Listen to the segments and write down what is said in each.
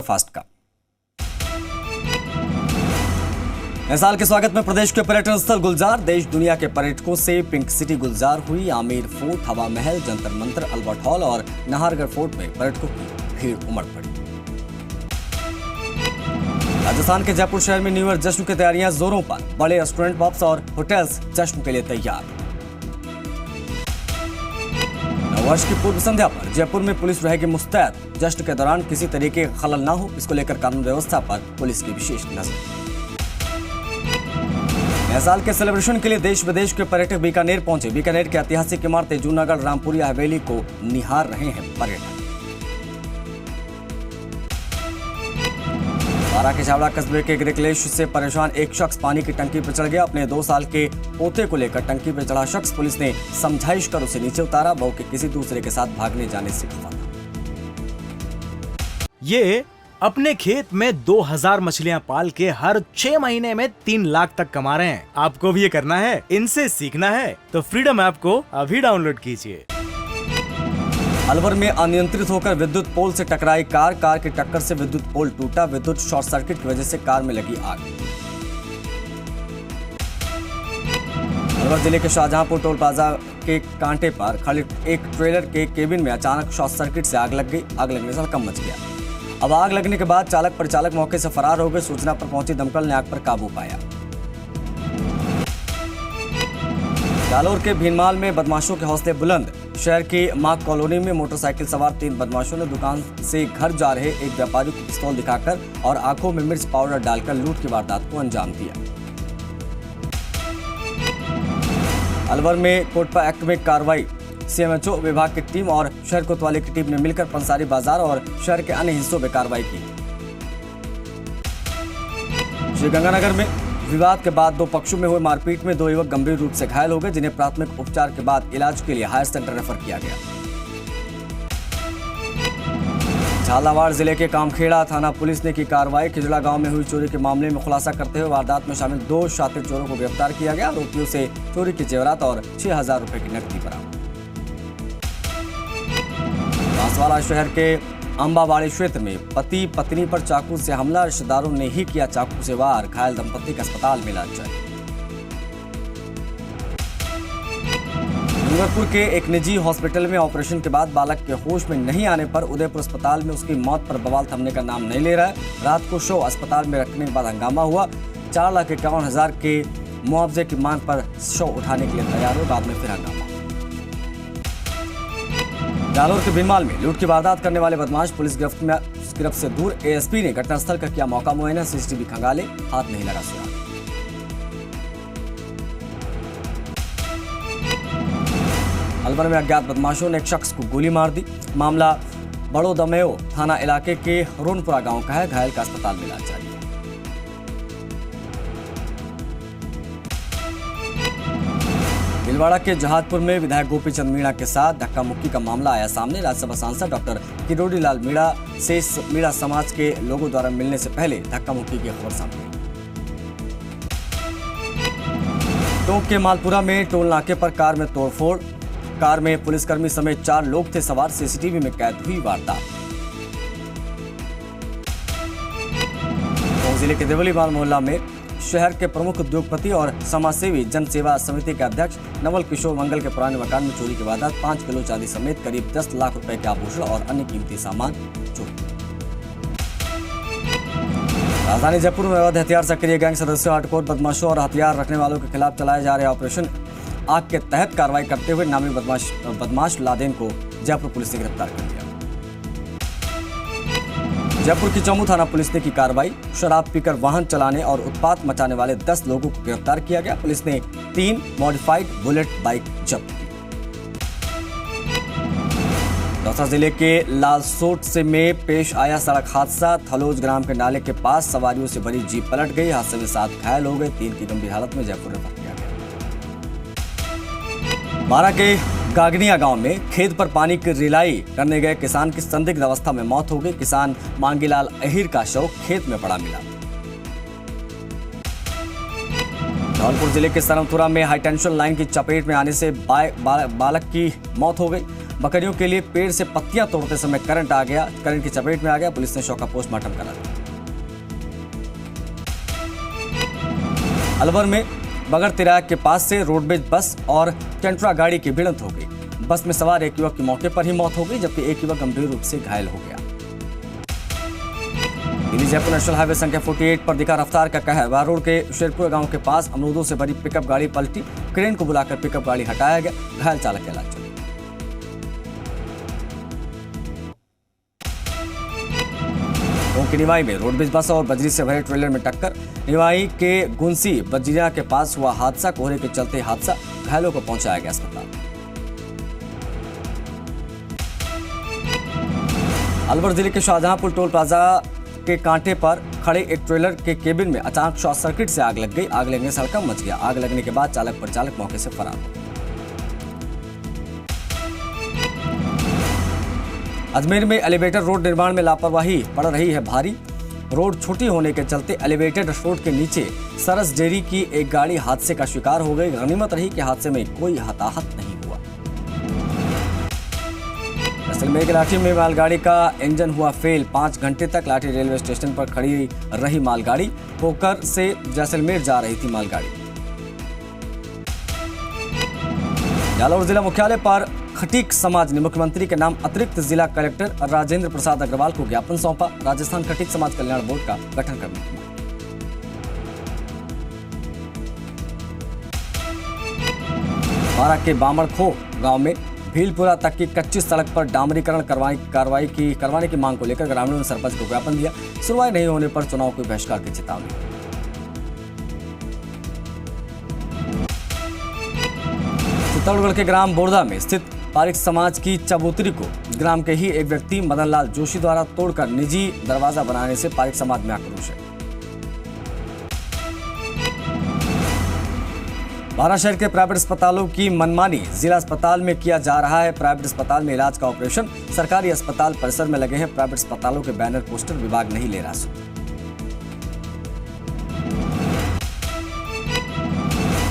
Superfast का। नए साल के स्वागत में प्रदेश के पर्यटन स्थल गुलजार, देश दुनिया के पर्यटकों से पिंक सिटी गुलजार हुई। आमेर फोर्ट, हवा महल, जंतर मंतर, अल्बर्ट हॉल और नाहरगढ़ फोर्ट में पर्यटकों की भीड़ उमड़ पड़ी। राजस्थान के जयपुर शहर में न्यू ईयर जश्न की तैयारियां जोरों पर, बड़े रेस्टोरेंट, पब्स और होटल्स जश्न के लिए तैयार। नववर्ष की पूर्व संध्या पर जयपुर में पुलिस रहेगी मुस्तैद। जश्न के दौरान किसी तरीके का खलल न हो, इसको लेकर कानून व्यवस्था पर पुलिस की विशेष नजर। नए साल के सेलिब्रेशन के लिए देश विदेश के पर्यटक बीकानेर पहुंचे। बीकानेर की ऐतिहासिक इमारतें, जूनागढ़, रामपुरिया हवेली को निहार रहे हैं पर्यटक। बारां के छावड़ा कस्बे के ग्रिकलेश से परेशान एक शख्स पानी की टंकी पर चढ़ गया। अपने 2 साल के पोते को लेकर टंकी पर चढ़ा शख्स, पुलिस ने समझाइश कर उसे नीचे उतारा। बहू के किसी दूसरे के साथ भागने जाने से खफा था। ये अपने खेत में 2000 मछलियां पाल के हर 6 महीने में 3 लाख तक कमा रहे हैं। आपको भी ये करना है, इनसे सीखना है तो फ्रीडम ऐप को अभी डाउनलोड कीजिए। अलवर में अनियंत्रित होकर विद्युत पोल से टकराई कार। कार की टक्कर से विद्युत पोल टूटा। विद्युत शॉर्ट सर्किट की वजह से कार में लगी आग। अलवर जिले के शाहजहांपुर टोल प्लाजा के कांटे पर खड़े एक ट्रेलर के केबिन में अचानक शॉर्ट सर्किट से आग लग गई। आग लगने से हड़कंप मच गया। अब आग लगने के बाद चालक परिचालक मौके से फरार हो गए। सूचना पर पहुंची दमकल ने आग पर काबू पाया। जालोर के भीनमाल में बदमाशों के हौसले बुलंद। शहर की मां कॉलोनी में मोटरसाइकिल सवार 3 बदमाशों ने दुकान से घर जा रहे एक व्यापारी को पिस्तौल दिखाकर और आंखों में मिर्च पाउडर डालकर लूट की वारदात को अंजाम दिया। अलवर में कोटपा एक्ट में कार्रवाई। सीएमएचओ विभाग की टीम और शहर कोतवाली की टीम ने मिलकर पंसारी बाजार और शहर के अन्य हिस्सों में कार्रवाई की। श्रीगंगानगर में विवाद के बाद 2 पक्षों में हुए मारपीट में 2 युवक गंभीर रूप से घायल हो गए, जिन्हें प्राथमिक उपचार के बाद इलाज के लिए हायर सेंटर रेफर किया गया। झालावाड़ जिले के कामखेड़ा थाना पुलिस ने की कार्रवाई। खिजड़ा गांव में हुई चोरी के मामले में खुलासा करते हुए वारदात में शामिल 2 शातिर चोरों को गिरफ्तार किया गया। आरोपियों से चोरी के जेवरात और 6000 रुपए की नकदी बरामद। बांसवाड़ा शहर के अंबाबाड़ी क्षेत्र में पति पत्नी पर चाकू से हमला। रिश्तेदारों ने ही किया चाकू से वार। घायल दंपति का अस्पताल में इलाज जारी। डूंगरपुर के एक निजी हॉस्पिटल में ऑपरेशन के बाद बालक के होश में नहीं आने पर उदयपुर अस्पताल में उसकी मौत पर बवाल थमने का नाम नहीं ले रहा है। रात को शव अस्पताल में रखने के बाद हंगामा हुआ। 4,51,000 के मुआवजे की मांग पर शव उठाने के लिए तैयार हुए, बाद में फिर हंगामा। जालोर के भीनमाल में लूट की वारदात करने वाले बदमाश पुलिस गिरफ्त से दूर। एएसपी ने घटनास्थल का किया मौका मुआयना। सीसीटीवी खंगाले, हाथ नहीं लगा सुराग। अलवर में अज्ञात बदमाशों ने एक शख्स को गोली मार दी। मामला बड़ोदमेओ थाना इलाके के रोनपुरा गांव का है। घायल का अस्पताल में इलाज जारी है। भीलवाड़ा के जहाजपुर में विधायक गोपीचंद मीणा के साथ धक्का मुक्की का मामला आया सामने। राज्यसभा सांसद डॉक्टर किरोड़ी लाल मीणा से मीणा समाज के लोगों द्वारा मिलने से पहले धक्का मुक्की की खबर सामने आई। टोंक के मालपुरा में टोल नाके पर कार में तोड़फोड़। कार में पुलिसकर्मी समेत 4 लोग थे सवार। सीसीटीवी में कैद हुई वारदात। टोंक जिले के देवलीबाल मोहल्ला में शहर के प्रमुख उद्योगपति और समाजसेवी जन सेवा समिति के अध्यक्ष नवल किशोर मंगल के पुराने मकान में चोरी की वारदात। 5 किलो चांदी समेत करीब 10 लाख रुपए के आभूषण और अन्य कीमती सामान चोरी। राजधानी जयपुर में अवैध हथियार सक्रिय गैंग सदस्यों, हार्डकोर बदमाशों और हथियार रखने वालों के खिलाफ चलाए जा रहे ऑपरेशन आग के तहत कार्रवाई करते हुए नामी बदमाश लादेन को जयपुर पुलिस ने गिरफ्तार कर लिया। जयपुर की चौमू थाना पुलिस ने की कार्रवाई। शराब पीकर वाहन चलाने और उत्पात मचाने वाले 10 लोगों को गिरफ्तार किया गया। पुलिस ने 3 मॉडिफाइड बुलेट बाइक जब्त की। दौसा जिले के लालसोट से में पेश आया सड़क हादसा। थलोज ग्राम के नाले के पास सवारियों से भरी जीप पलट गई। हादसे में 7 घायल हो गए। 3 की गंभीर हालत में जयपुर रेफर किया गया। बारां के गागनिया गांव में खेत पर पानी की रिलाई करने गए किसान की संदिग्ध अवस्था में मौत हो गई। किसान मांगीलाल अहिर का शव खेत में पड़ा मिला। धौलपुर जिले के सरमथुरा में हाईटेंशन लाइन की चपेट में आने से बालक की मौत हो गई। बकरियों के लिए पेड़ से पत्तियां तोड़ते समय करंट की चपेट में आ गया। पुलिस ने शव का पोस्टमार्टम करा दिया। अलवर में बगड़ तिराया के पास से रोडवेज बस और टेंट्रा गाड़ी की भिड़ंत हो गई। बस में सवार एक युवक की मौके पर ही मौत हो गई, जबकि एक युवक गंभीर रूप से घायल हो गया। दिल्ली जयपुर नेशनल हाईवे संख्या 48 पर दिखा रफ्तार का कहर। वार रोड के शेरपुर गांव के पास अमरूदों से भरी पिकअप गाड़ी पलटी। क्रेन को बुलाकर पिकअप गाड़ी हटाया गया। घायल चालक का इलाज चल रहा। निवाई में रोडवेज बस और बजरी से भरे ट्रेलर में टक्कर। निवाई के गुंसी बजरिया के पास हुआ हादसा। कोहरे के चलते हादसा, घायलों को पहुंचाया गया अस्पताल। अलवर जिले के शाहजहांपुर टोल प्लाजा के कांटे पर खड़े एक ट्रेलर के केबिन में अचानक शॉर्ट सर्किट से आग लग गई। आग लगने से हड़कंप मच गया। आग लगने के बाद चालक परिचालक मौके से फरार हो गए। अजमेर में एलिवेटर रोड निर्माण में लापरवाही पड़ रही है भारी। रोड छोटी होने के चलते एलिवेटेड रोड के नीचे सरस डेयरी की एक गाड़ी हादसे का शिकार हो गई। गनीमत रही कि हादसे में कोई हताहत नहीं हुआ। जैसलमेर के लाठी में मालगाड़ी का इंजन हुआ फेल। 5 घंटे तक लाठी रेलवे स्टेशन पर खड़ी रही मालगाड़ी। पोकर से जैसलमेर जा रही थी मालगाड़ी। जालौर जिला मुख्यालय पर खटीक समाज ने मुख्यमंत्री के नाम अतिरिक्त जिला कलेक्टर राजेंद्र प्रसाद अग्रवाल को ज्ञापन सौंपा। राजस्थान खटीक समाज कल्याण बोर्ड का गठन करने की मांग। बारा के बामड़खो गांव में भीलपुरा तक की कच्ची सड़क पर डामरीकरण करवाने की मांग को लेकर ग्रामीणों ने सरपंच को ज्ञापन दिया। सुनवाई नहीं होने पर चुनाव को बहिष्कार की चेतावनी। चित्तौड़गढ़ के ग्राम बोरदा में स्थित पारिक समाज की चबूतरी को ग्राम के ही एक व्यक्ति मदन लाल जोशी द्वारा तोड़कर निजी दरवाजा बनाने से पारिक समाज में आक्रोश है। बारा शहर के प्राइवेट अस्पतालों की मनमानी। जिला अस्पताल में किया जा रहा है प्राइवेट अस्पताल में इलाज का ऑपरेशन। सरकारी अस्पताल परिसर में लगे हैं प्राइवेट अस्पतालों के बैनर पोस्टर। विभाग नहीं ले रहा सूद।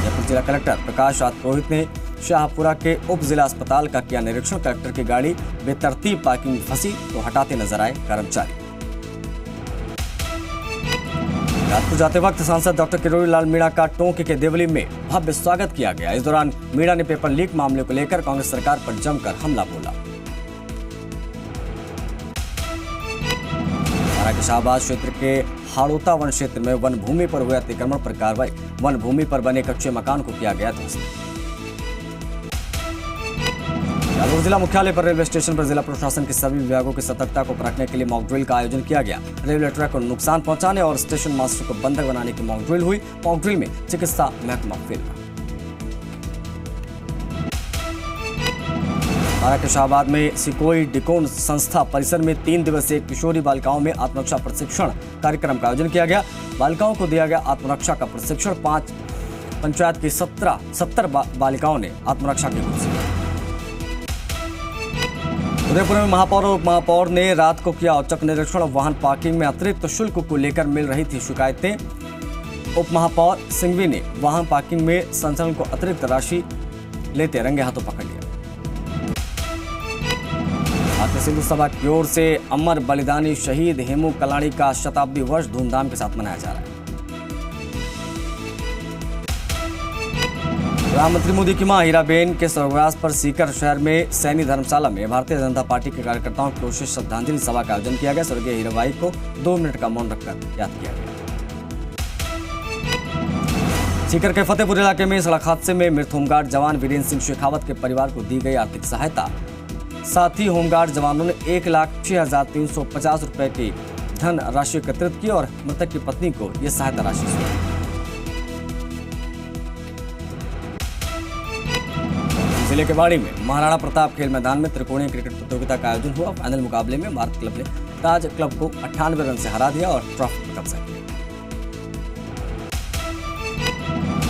जयपुर जिला कलेक्टर प्रकाश राज पुरोहित ने शाहपुरा के उप जिला अस्पताल का किया निरीक्षण। कलेक्टर की गाड़ी बेतरतीब पार्किंग में फंसी तो हटाते नजर आए कर्मचारी। राजपुर जाते वक्त सांसद डॉक्टर किरोड़ी लाल मीणा का टोंक के देवली में भव्य स्वागत किया गया। इस दौरान मीणा ने पेपर लीक मामले को लेकर कांग्रेस सरकार पर जमकर हमला बोला। बारा के शाहबाद क्षेत्र के हाड़ोता वन क्षेत्र में वन भूमि पर हुए अतिक्रमण पर कार्रवाई। वन भूमि पर बने कच्चे मकान को किया गया ध्वस्त। जालौर जिला मुख्यालय पर रेलवे स्टेशन पर जिला प्रशासन के सभी विभागों की सतर्कता को परखने के लिए मॉक ड्रिल का आयोजन किया गया। रेलवे ट्रैक को नुकसान पहुंचाने और स्टेशन मास्टर को बंधक बनाने की मॉक ड्रिल हुई। मॉक ड्रिल में चिकित्सा महकमा फेल रहा। बारा के शाहबाद में सिकोई डिकोन संस्था परिसर में 3 दिवसीय किशोरी बालिकाओं में आत्मरक्षा प्रशिक्षण कार्यक्रम का आयोजन किया गया। बालिकाओं को दिया गया आत्मरक्षा का प्रशिक्षण। 5 पंचायत की 70 बालिकाओं ने आत्मरक्षा की गुण सीखी। उदयपुर में महापौर और उप महापौर ने रात को किया औचक निरीक्षण। वाहन पार्किंग में अतिरिक्त शुल्क को लेकर मिल रही थी शिकायतें। उप महापौर सिंघवी ने वाहन पार्किंग में संचालन को अतिरिक्त राशि लेते रंगे हाथों पकड़ लिया। भारतीय सिंधु सभा की ओर से अमर बलिदानी शहीद हेमू कलाड़ी का शताब्दी वर्ष धूमधाम के साथ मनाया जा रहा है। प्रधानमंत्री मोदी की मां हीराबेन के स्वर्गवास पर सीकर शहर में सैनी धर्मशाला में भारतीय जनता पार्टी के कार्यकर्ताओं की ओर से श्रद्धांजलि सभा का आयोजन किया गया। स्वर्गीय हीराबाई को 2 मिनट का मौन रखकर याद किया गया। सीकर के फतेहपुर इलाके में सड़क हादसे में मृत होमगार्ड जवान वीरेंद्र सिंह शेखावत के परिवार को दी गई आर्थिक सहायता। साथ ही होमगार्ड जवानों ने 1,06,350 रुपए की धन राशि एकत्रित की और मृतक की पत्नी को यह सहायता राशि सौंपी। जिले के बाड़ी में महाराणा प्रताप खेल मैदान में त्रिकोणीय क्रिकेट प्रतियोगिता का आयोजन हुआ। फाइनल मुकाबले में भारत क्लब ने ताज क्लब को 98 रन से हरा दिया और ट्रॉफी पर कब्जा किया।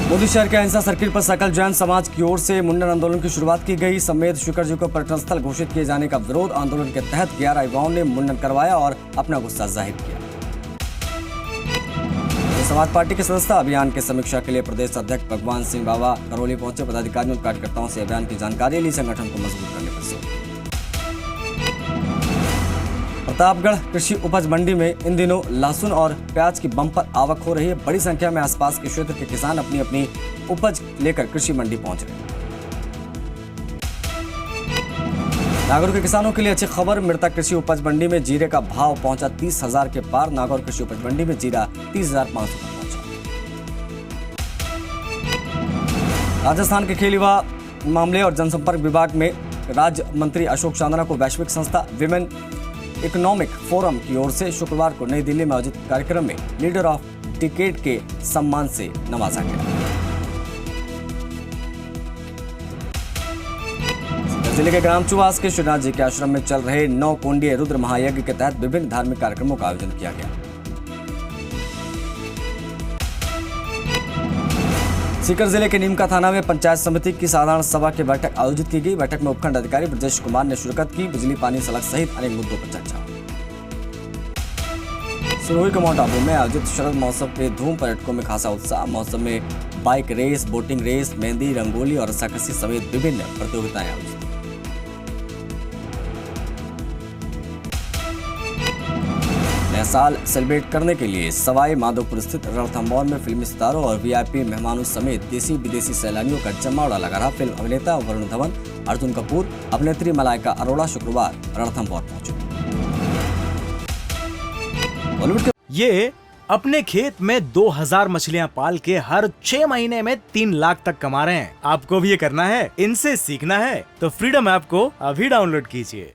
मोदी शहर के अहिंसा सर्किट पर सकल जैन समाज की ओर से मुंडन आंदोलन की शुरुआत की गई। समेत शुक्र जी को पर्यटन स्थल घोषित किए जाने का विरोध आंदोलन के तहत 11 युवाओं ने मुंडन करवाया और अपना गुस्सा जाहिर किया। समाज पार्टी के सदस्यता अभियान की समीक्षा के लिए प्रदेश अध्यक्ष भगवान सिंह बाबा करौली पहुंचे। पदाधिकारियों और कार्यकर्ताओं से अभियान की जानकारी ली। संगठन को मजबूत करने पर जोर दिया। प्रतापगढ़ कृषि उपज मंडी में इन दिनों लहसुन और प्याज की बम्पर आवक हो रही है। बड़ी संख्या में आसपास के क्षेत्र के किसान अपनी अपनी उपज लेकर कृषि मंडी पहुंच रहे हैं। नागौर के किसानों के लिए अच्छी खबर, मृतक कृषि उपज मंडी में जीरे का भाव पहुंचा 30,000 के पार। नागौर कृषि उपज मंडी में जीरा 30,500 पर पहुंचा। राजस्थान के खेल युवा मामले और जनसंपर्क विभाग में राज्य मंत्री अशोक चांदना को वैश्विक संस्था विमेन इकोनॉमिक फोरम की ओर से शुक्रवार को नई दिल्ली में आयोजित कार्यक्रम में लीडर ऑफ डिकेड के सम्मान से नवाजा गया। जिले के ग्राम चुवास के श्रीनाथ जी के आश्रम में चल रहे 9 कोंडीय रुद्र महायज्ञ के तहत विभिन्न धार्मिक कार्यक्रमों का आयोजन किया गया। सीकर जिले के नीमका थाना में पंचायत समिति की साधारण सभा की बैठक आयोजित की गई। बैठक में उपखंड अधिकारी ब्रजेश कुमार ने शिरकत की। बिजली, पानी, सड़क सहित अनेक मुद्दों पर चर्चा। सिरोही के माउंट आबू में आयोजित शरद महोत्सव के धूम पर्यटकों में खासा उत्साह। महोत्सव में bike race, boating race, mehndi, rangoli और रस्साकसी समेत विभिन्न प्रतियोगिताएं आयोजित। नया साल सेलिब्रेट करने के लिए सवाई माधोपुर स्थित रणथंभौर में फिल्मी सितारों और वीआईपी मेहमानों समेत देसी विदेशी सैलानियों का जमावड़ा लगा रहा। फिल्म अभिनेता वरुण धवन, अर्जुन कपूर, अभिनेत्री मलाइका अरोड़ा शुक्रवार रणथंभौर पहुंचे। ये अपने खेत में 2000 मछलियां पाल के हर 6 महीने में 3 लाख तक कमा रहे हैं। आपको भी ये करना है, इनसे सीखना है तो फ्रीडम ऐप को अभी डाउनलोड कीजिए।